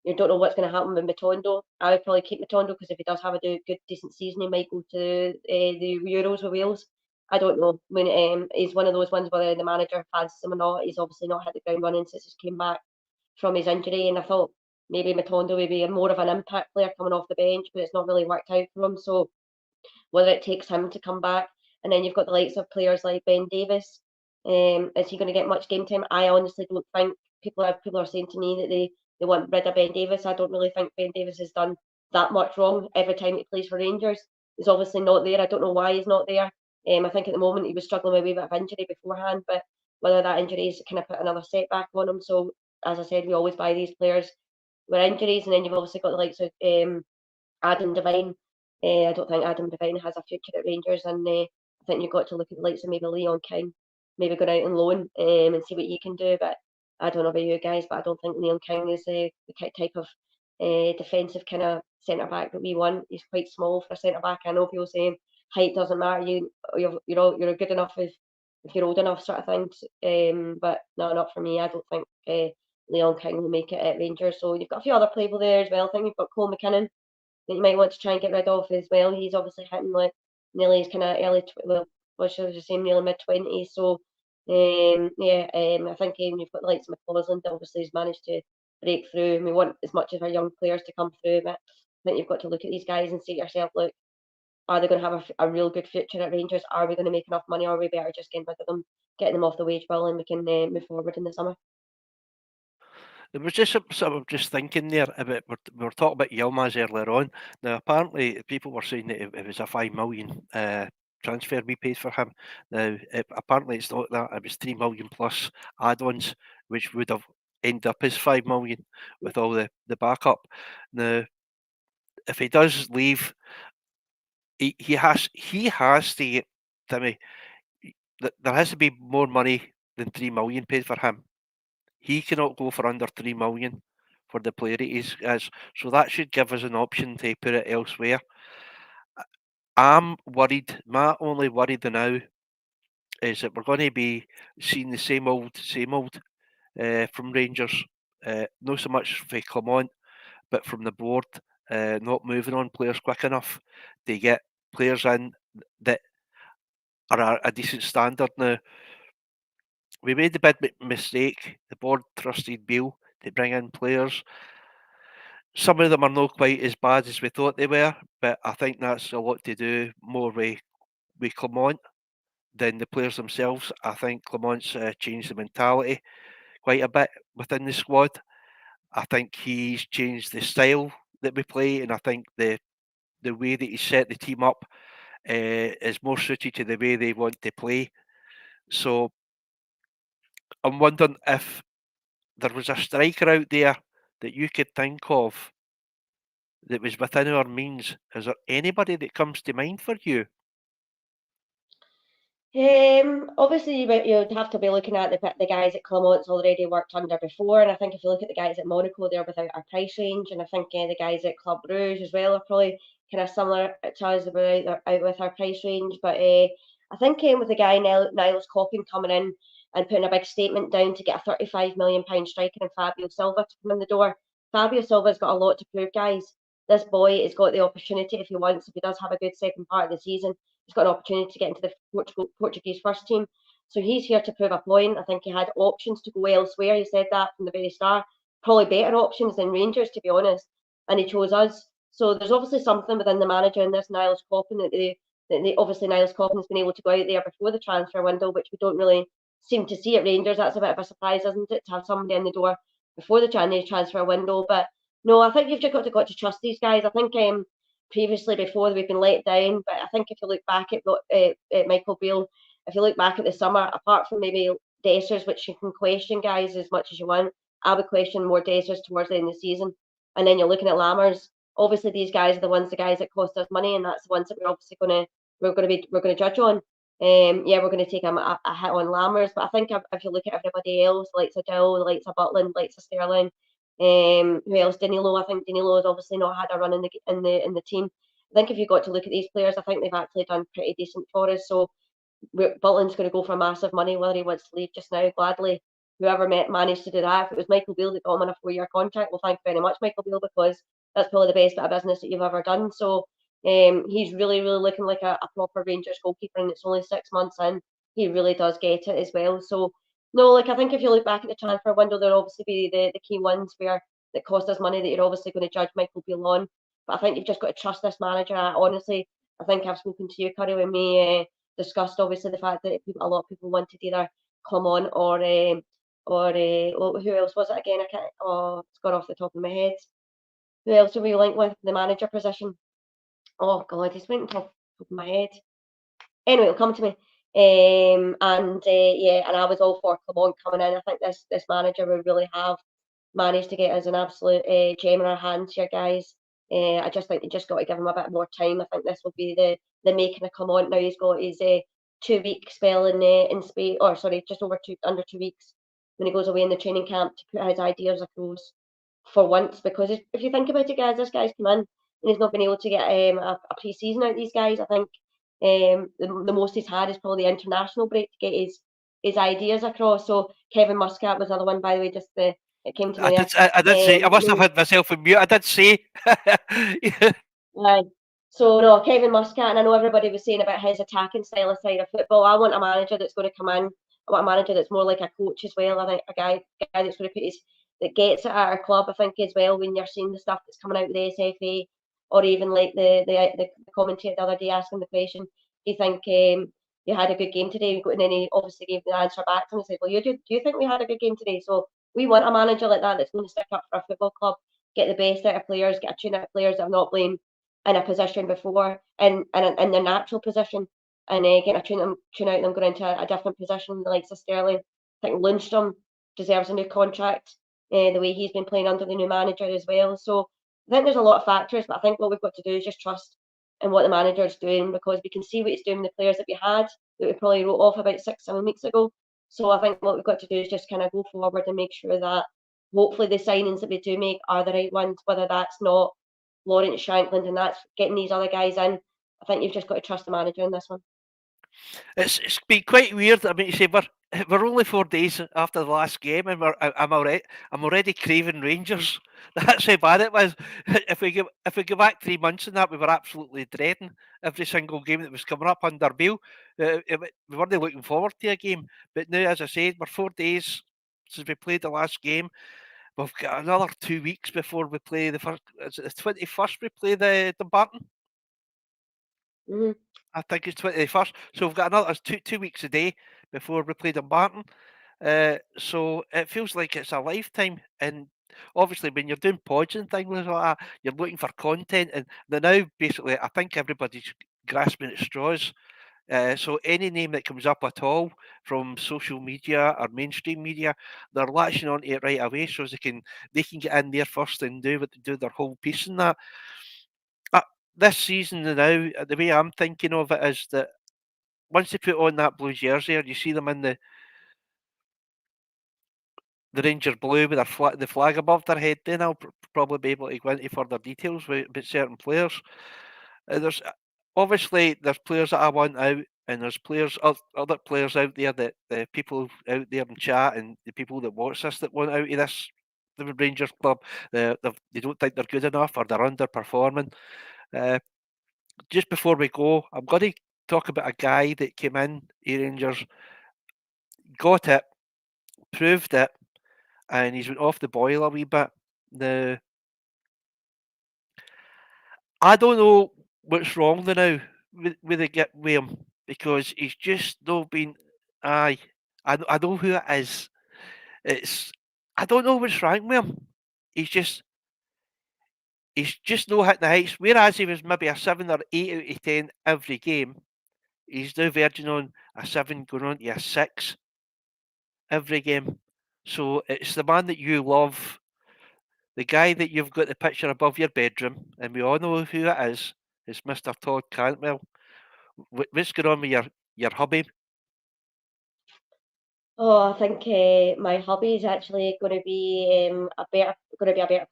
B: You don't know what's going to happen with Matondo. I would probably keep Matondo, because if he does have a good decent season, he might go to the Euros with Wales. I don't know. When he's one of those ones whether the manager fancies him or not. He's obviously not hit the ground running since he came back from his injury, and I thought maybe Matondo would be more of an impact player coming off the bench, but it's not really worked out for him. So whether it takes him to come back, and then you've got the likes of players like Ben Davis. Is he going to get much game time? I honestly don't think. People are saying to me that they want rid of Ben Davis. I don't really think Ben Davis has done that much wrong every time he plays for Rangers. He's obviously not there. I don't know why he's not there. I think at the moment he was struggling with a wee bit of injury beforehand, but whether that injury is kind of put another setback on him. So as I said, we always buy these players with injuries, and then you've obviously got the likes of Adam Devine. I don't think Adam Devine has a future at Rangers, and I think you've got to look at the likes of maybe Leon King, maybe going out on loan and see what he can do. But I don't know about you guys, but I don't think Leon King is the type of defensive kind of centre back that we want. He's quite small for a centre back. I know people saying height doesn't matter. You're good enough if you're old enough, sort of things. But no, not for me. I don't think Leon King will make it at Rangers. So you've got a few other people there as well. I think you've got Cole McKinnon that you might want to try and get rid of as well. He's obviously hitting like nearly his kind of early, what should I just say, nearly mid-20s. So I think you've got the likes of McCausland that obviously has managed to break through, and we want as much of our young players to come through. But I think you've got to look at these guys and say to yourself, look, are they going to have a real good future at Rangers? Are we going to make enough money? Or are we better just getting rid of them, getting them off the wage bill, and we can move forward in the summer?
A: There was just sort of just thinking there about we were talking about Yilmaz earlier on. Now apparently people were saying that it was a 5 million transfer we paid for him. Now apparently it's not that. It was 3 million plus add-ons, which would have ended up as 5 million with all the backup. Now if he does leave, he has to get, Timmy. There has to be more money than 3 million paid for him. He cannot go for under 3 million for the player he is. So that should give us an option to put it elsewhere. I'm worried. My only worry now is that we're going to be seeing the same old from Rangers. Not so much for Clement, but from the board, not moving on players quick enough to get players in that are a decent standard. Now, we made the big mistake. The board trusted Beale to bring in players. Some of them are not quite as bad as we thought they were, but I think that's a lot to do more with Clement than the players themselves. I think Clement's changed the mentality quite a bit within the squad. I think he's changed the style that we play, and I think the way that he set the team up is more suited to the way they want to play. So I'm wondering if there was a striker out there that you could think of that was within our means. Is there anybody that comes to mind for you?
B: Obviously, you'd have to be looking at the guys that Clement's already worked under before, and I think if you look at the guys at Monaco, they're without our price range, and I think the guys at Club Rouge as well are probably kind of similar to us. They're out with our price range, but I think with the guy Niles Copping coming in and putting a big statement down to get a £35 million striker and Fabio Silva to come in the door. Fabio Silva's got a lot to prove, guys. This boy has got the opportunity if he wants, if he does have a good second part of the season. He's got an opportunity to get into the Portuguese first team. So he's here to prove a point. I think he had options to go elsewhere. He said that from the very start. Probably better options than Rangers, to be honest. And he chose us. So there's obviously something within the manager and this Niles Coppin that obviously Niles Coppin's been able to go out there before the transfer window, which we don't really seem to see at Rangers. That's a bit of a surprise, isn't it, to have somebody in the door before the January transfer window. But no, I think you've just got to trust these guys. I think previously before we've been let down, but I think if you look back at Michael Beale, if you look back at the summer, apart from maybe Dessers, which you can question, guys, as much as you want, I would question more Dessers towards the end of the season. And then you're looking at Lammers. Obviously, these guys are the guys that cost us money, and that's the ones that we're obviously going to judge on. Yeah, we're going to take a hit on Lammers, but I think if you look at everybody else, likes of Dill, likes of Butland, likes of Sterling, who else? Danilo. I think Danilo has obviously not had a run in the team. I think if you got to look at these players, I think they've actually done pretty decent for us. So Butland's going to go for massive money, whether he wants to leave just now, gladly. Whoever managed to do that, if it was Michael Beale that got him on a 4-year contract, well, thank you very much, Michael Beale, because that's probably the best bit of business that you've ever done. So he's really, really looking like a proper Rangers goalkeeper, and it's only 6 months in. He really does get it as well. So, no, like I think if you look back at the transfer window, there'll obviously be the key ones where that cost us money that you're obviously going to judge Michael Beale on. But I think you've just got to trust this manager. Honestly, I think I've spoken to you, Curry, with me. Discussed obviously the fact that a lot of people wanted either come on or who else was it again? I can't. Oh, it's gone off the top of my head. Who else are we linked with the manager position? Oh God, it's went off the top of my head. Anyway, it'll come to me. Yeah, and I was all for Clement coming in. I think this manager will really have managed to get us an absolute gem in our hands here, guys. I just think they just got to give him a bit more time. I think this will be the making of Clement. Now he's got his 2-week spell in Spain, or sorry, just under 2 weeks when he goes away in the training camp to put his ideas across for once. Because if you think about it, guys, this guy's come in and he's not been able to get a pre-season out of these guys. I think the most he's had is probably the international break to get his ideas across. So Kevin Muscat was another one, by the way, just it came to me there.
A: I did say I must have had myself in mute. I did say.
B: So no, Kevin Muscat, and I know everybody was saying about his attacking style aside of football. I want a manager that's going to come in. I want a manager that's more like a coach as well. I think a guy that's going to put that gets it at our club. I think as well when you're seeing the stuff that's coming out with the SFA, or even like the commentator the other day asking the question, do you think you had a good game today? And then he obviously gave the answer back to him and said, well, do you think we had a good game today? So we want a manager like that that's going to stick up for a football club, get the best out of players, get a tune out of players that have not playing in a position before, in their natural position, and getting a tune out them going into a different position, the likes of Sterling. I think Lundstrom deserves a new contract, the way he's been playing under the new manager as well. So I think there's a lot of factors, but I think what we've got to do is just trust in what the manager's doing, because we can see what he's doing with the players that we had, that we probably wrote off about 6-7 weeks ago. So I think what we've got to do is just kind of go forward and make sure that hopefully the signings that we do make are the right ones, whether that's not Lawrence Shankland and that's getting these other guys in. I think you've just got to trust the manager in this one.
A: It's been quite weird. I mean, you say we're only 4 days after the last game, and I'm already craving Rangers. That's how bad it was. If we go back 3 months in that, we were absolutely dreading every single game that was coming up under Beale. We weren't looking forward to a game, but now, as I said, we're 4 days since we played the last game. We've got another 2 weeks before we play the first. Is it the 21st? We play the Dumbarton.
B: Mm-hmm.
A: I think it's 21st. So we've got another 2 weeks a day before we play Dumbarton. So it feels like it's a lifetime. And obviously, when you're doing pods and things like that, you're looking for content. And now, basically, I think everybody's grasping at straws. So any name that comes up at all from social media or mainstream media, they're latching onto it right away, so they can get in there first and do their whole piece in that. This season now, the way I'm thinking of it is that once they put on that blue jersey, or you see them in the Ranger blue with the flag above their head, then I'll probably be able to go into further details about certain players. There's obviously players that I want out, and there's other players out there that the people out there in chat and the people that watch this that want out of this the Rangers club. They don't think they're good enough, or they're underperforming. Just before we go, I'm going to talk about a guy that came in, Rangers, got it, proved it, and he's went off the boil a wee bit. I don't know what's wrong now with him, because he's just not been. Aye, I know who it is. I don't know what's wrong with him. He's just no hitting the heights. Whereas he was maybe a 7 or 8 out of 10 every game, he's now verging on a 7, going on to a 6 every game. So it's the man that you love, the guy that you've got the picture above your bedroom, and we all know who it is. It's Mr. Todd Cantwell. What's going on with Your hobby?
B: Oh, I think my hobby is actually going to be a better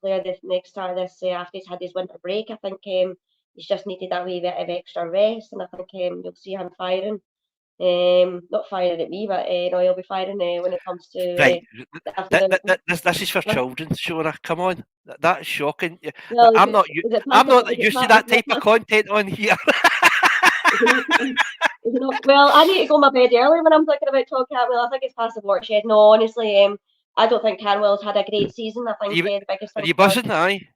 B: player this next start of this after he's had his winter break. I think he's just needed that wee bit of extra rest, and I think you'll see him firing. Not firing at me, but no, he'll be firing when it comes to
A: Right.
B: after the.
A: This is for children, Shona. Come on. That's shocking.
B: Well,
A: I'm not
B: is it
A: I'm
B: passable?
A: not used to
B: Is
A: that
B: it not
A: type of content on here.
B: Is it not? Is it not? Well, I need to go to my bed early when I'm thinking about Todd Cantwell. I think it's past the watershed. No, honestly, I don't think Cantwell's had a great season. I
A: Are
B: think
A: you,
B: the biggest
A: are
B: thing
A: you
B: for
A: buzzing? Aye.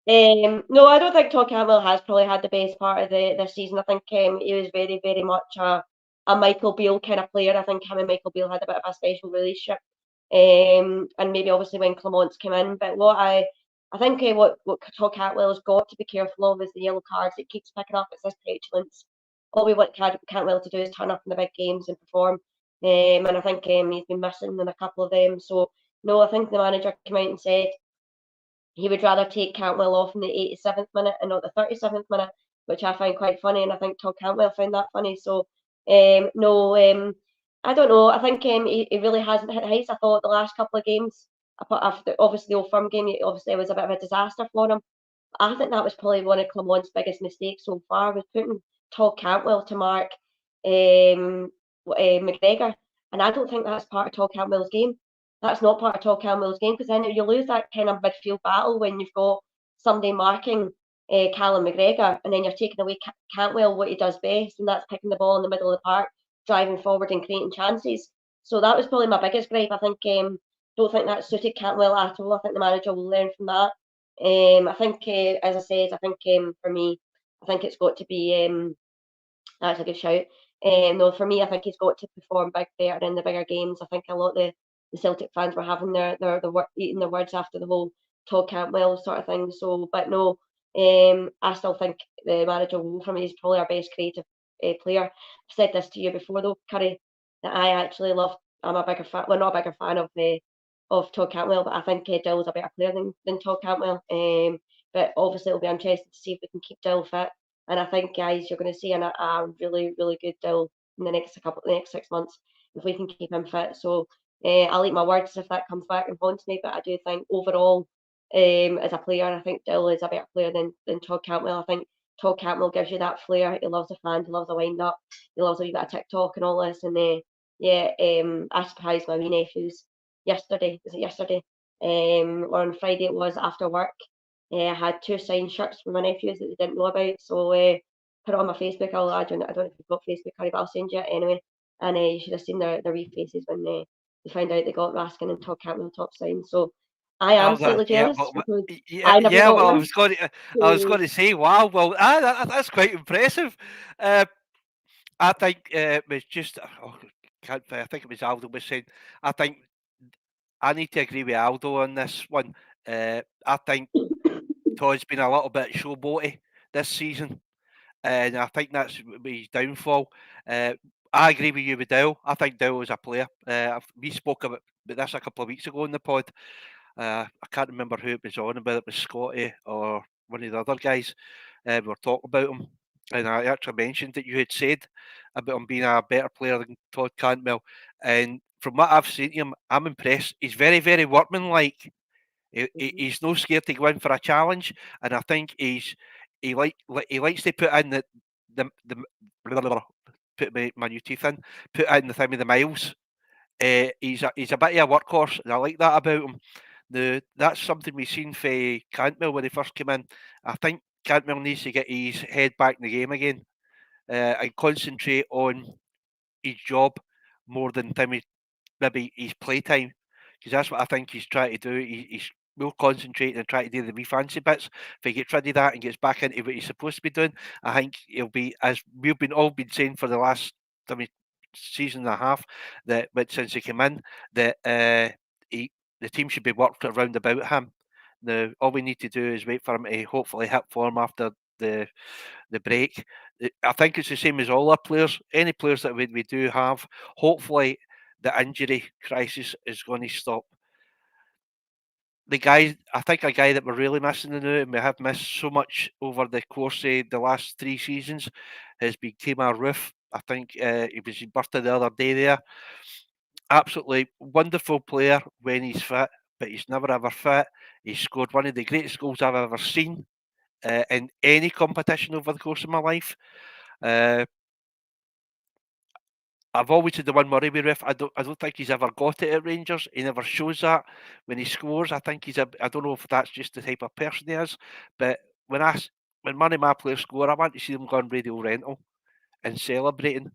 B: No, I don't think Todd Campbell has probably had the best part of this season. I think he was very, very much a Michael Beale kind of player. I think him and Michael Beale had a bit of a special relationship. And maybe obviously when Clement's came in. But I think what Todd Cantwell's got to be careful of is the yellow cards. It keeps picking up. It's this petulance. All we want Cantwell to do is turn up in the big games and perform. And I think he's been missing in a couple of them. So no, I think the manager came out and said he would rather take Cantwell off in the 87th minute and not the 37th minute, which I find quite funny, and I think Todd Cantwell found that funny. So, no, I don't know. I think he really hasn't hit heights. I thought the last couple of games, after obviously the Old Firm game, obviously it was a bit of a disaster for him. I think that was probably one of Clement's biggest mistakes so far was putting Todd Cantwell to mark McGregor, and I don't think that's part of Todd Cantwell's game. That's not part of Todd Cantwell's game because then you lose that kind of midfield battle when you've got somebody marking Callum McGregor, and then you're taking away Cantwell what he does best, and that's picking the ball in the middle of the park, driving forward and creating chances. So that was probably my biggest gripe. I think don't think that suited Cantwell at all. I think the manager will learn from that. I think, as I said, I think for me, I think it's got to be that's a good shout. No, for me, I think he's got to perform better in the bigger games. I think a lot of the Celtic fans were having eating their words after the whole Todd Cantwell sort of thing. So, but no, I still think the manager for me is probably our best creative player. I've said this to you before though, Curry, that I actually love. I'm a bigger fan. Well, not a bigger fan of Todd Cantwell, but I think Dill's a better player than Todd Cantwell. But obviously, it'll be interesting to see if we can keep Dill fit. And I think, guys, you're going to see a really, really good Dill in the next 6 months if we can keep him fit. So I'll eat my words if that comes back and haunts me. But I do think overall, as a player, I think Dill is a better player than Todd Cantwell. I think Todd Cantwell gives you that flair. He loves the fans. He loves the wind up. He loves a wee bit of TikTok and all this. And yeah, I surprised my wee nephews yesterday. Was it yesterday? Or on Friday it was after work. I had two signed shirts from my nephews that they didn't know about, so put it on my Facebook. I'll add you. I don't know if you've got Facebook, Harry, but I'll send you it anyway. And you should have seen their wee faces when they found out they got Raskin and Todd Campbell top signed. So I am
A: Oh,
B: slightly
A: yeah,
B: jealous
A: but
B: because
A: yeah,
B: I never
A: yeah.
B: got
A: Well,
B: one.
A: I was
B: So,
A: going to say, wow. Well, that's quite impressive. Uh, I think it was just. Oh, I think it was Aldo was saying. I think I need to agree with Aldo on this one. I think Todd's been a little bit showboaty this season, and I think that's his downfall. Uh, I agree with you with Dell. I think Dell is a player. We spoke about this a couple of weeks ago in the pod. I can't remember who it was on, whether it was Scotty or one of the other guys. We were talking about him, and I actually mentioned that you had said about him being a better player than Todd Cantwell. And from what I've seen him, I'm impressed. He's very, very workmanlike.
B: mhm.
A: He's no scared to go in for a challenge, and I think he likes to put in the put my new teeth in, put in the thing with the miles. He's a bit of a workhorse, and I like that about him. That's something we seen for Cantwell when he first came in. I think Cantwell needs to get his head back in the game again and concentrate on his job more than maybe his playtime, because that's what I think he's trying to do. He's more concentrating and trying to do the wee fancy bits. If he gets rid of that and gets back into what he's supposed to be doing, I think he'll be, as we've been saying for the last, I mean, season and a half, but since he came in, that he the team should be worked around about him. Now, all we need to do is wait for him to hopefully hit form after the the break. I think it's the same as all our players. Any players that we do have, hopefully the injury crisis is going to stop. the guy, I think a guy that we're really missing now, and we have missed so much over the course of the last 3 seasons, has been Kemar Roof. I think he was his birthday the other day there. Absolutely wonderful player when he's fit, but he's never ever fit. He scored one of the greatest goals I've ever seen in any competition over the course of my life. Uh, I've always had the one worry with Riff. I don't think he's ever got it at Rangers. He never shows that when he scores. I think I don't know if that's just the type of person he is, but when one of my players score, I want to see them go on radio rental and celebrating.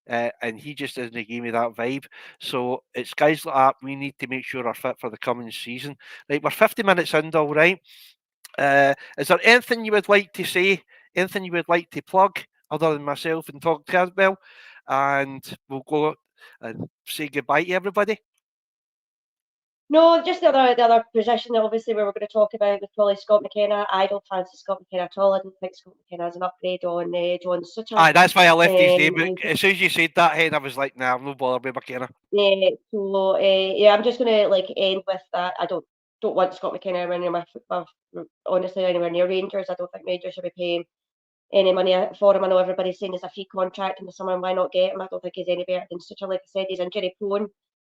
A: And he just doesn't give me that vibe. So it's guys like that we need to make sure are fit for the coming season. Right, we're 50 minutes in, all right. Is there anything you would like to say? Anything you would like to plug other than myself and talk to Caswell? And we'll go and say goodbye to everybody.
B: No, just the other position that obviously we were going to talk about was probably Scott McKenna. I don't fancy Scott McKenna at all. I don't think Scott McKenna has an upgrade on John Sutter.
A: Aye, that's why I left his name. As soon as you said that, Hen, I was like, nah, I'm no bother with McKenna.
B: So yeah, I'm just going to end with that. I don't want Scott McKenna anywhere near honestly anywhere near Rangers. I don't think Rangers should be paying any money for him. I know everybody's saying it's a free contract in the summer, why not get him? I don't think he's any better than Sutter. Like I said, he's injury prone.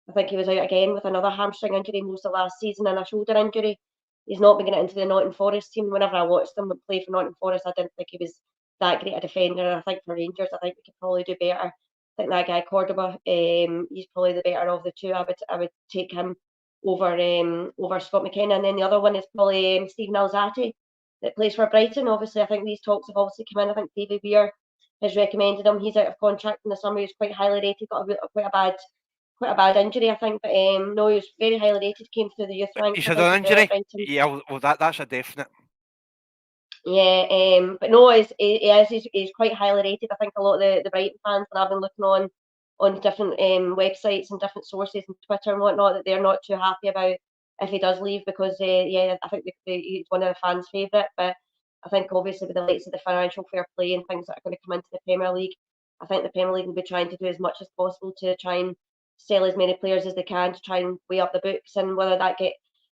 B: I think he was out again with another hamstring injury most of last season and a shoulder injury. He's not been getting into the Nottingham Forest team. Whenever I watched him play for Nottingham Forest, I didn't think he was that great a defender. And I think for Rangers, I think we could probably do better. I think that guy Cordoba, he's probably the better of the two. I would take him over Scott McKenna. And then the other one is probably Stephen Alzate that plays for Brighton. Obviously, I think these talks have obviously come in. I think David Weir has recommended him. He's out of contract in the summer. He's quite highly rated. Got quite a bad injury, I think. But no, he was very highly rated. Came through the youth ranks.
A: He's
B: I
A: had
B: think
A: an
B: as well at
A: injury?
B: Brighton.
A: Yeah, well, that's a definite.
B: Yeah, but no, he's quite highly rated. I think a lot of the Brighton fans that I've been looking on different websites and different sources and Twitter and whatnot that they're not too happy about if he does leave because yeah, I think he's one of the fans' favourite. But I think obviously with the likes of the financial fair play and things that are going to come into the Premier League, I think the Premier League will be trying to do as much as possible to try and sell as many players as they can to try and weigh up the books, and whether that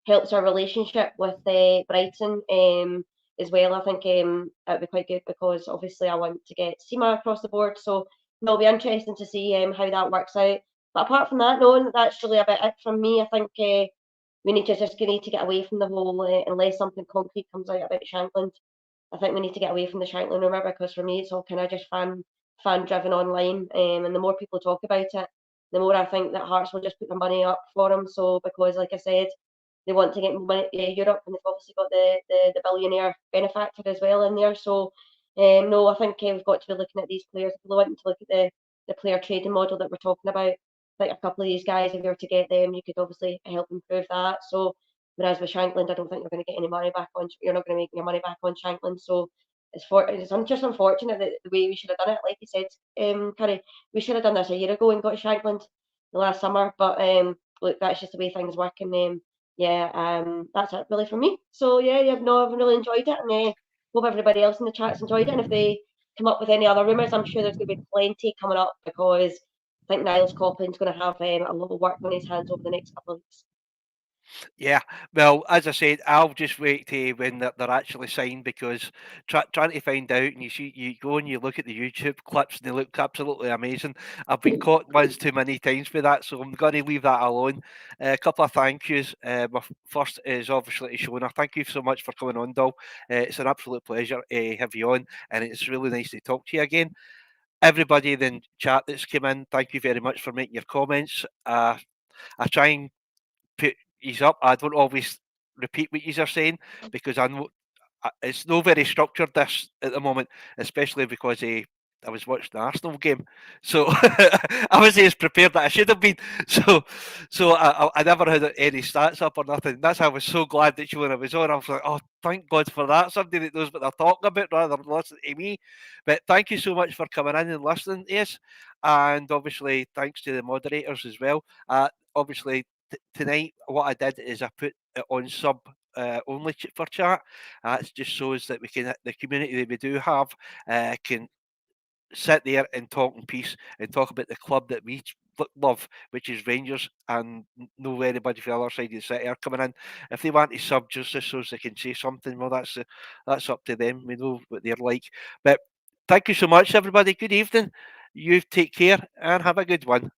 B: helps our relationship with Brighton. As well. I think it would be quite good because obviously I want to get Sima across the board. So it'll be interesting to see how that works out. But apart from that, no, that's really about it from me. I think we need to get away from the whole unless something concrete comes out about Shankland. I think we need to get away from the Shankland rumour because for me it's all kind of just fan driven online. And the more people talk about it, the more I think that Hearts will just put the money up for him. So because like I said, they want to get money to Europe, and they've obviously got the billionaire benefactor as well in there. So no, I think we've got to be looking at these players. If we want to look at the player trading model that we're talking about, like a couple of these guys, if you were to get them, you could obviously help improve that. So whereas with Shankland, I don't think you're going to get any money back on. You're not going to make your money back on Shankland. So it's just unfortunate that the way we should have done it, like you said, Curry, we should have done this a year ago and got Shankland the last summer. But look, that's just the way things work. And yeah, that's it really for me. So yeah, no, I've really enjoyed it, and hope everybody else in the chat's enjoyed it. And if they come up with any other rumours, I'm sure there's going to be plenty coming up because I think Niles Copland's going to have a lot of work on his hands over the next couple of weeks.
A: Yeah, well, as I said, I'll just wait to when they're actually signed because trying to find out and you go and you look at the YouTube clips and they look absolutely amazing. I've been caught once too many times with that, so I'm going to leave that alone. A couple of thank yous. My first is obviously to Shona. Thank you so much for coming on, Dol. It's an absolute pleasure to have you on, and it's really nice to talk to you again. Everybody in the chat that's come in, thank you very much for making your comments. I try and put he's up. I don't always repeat what you are saying because I know it's not very structured this at the moment, especially because I was watching the Arsenal game, so I wasn't as prepared that I should have been. So I never had any stats up or nothing. That's why I was so glad that when I was on, I was like, oh, thank God for that. Somebody that knows what they're talking about rather than listening to me. But thank you so much for coming in and listening to us, and obviously thanks to the moderators as well. Obviously tonight, what I did is I put it on sub only for chat. That just shows that we can the community that we do have can sit there and talk in peace and talk about the club that we love, which is Rangers, and know anybody from the other side of the city are coming in. If they want to sub just so they can say something, well, that's up to them. We know what they're like. But thank you so much, everybody. Good evening. You take care and have a good one.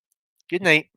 A: Good night.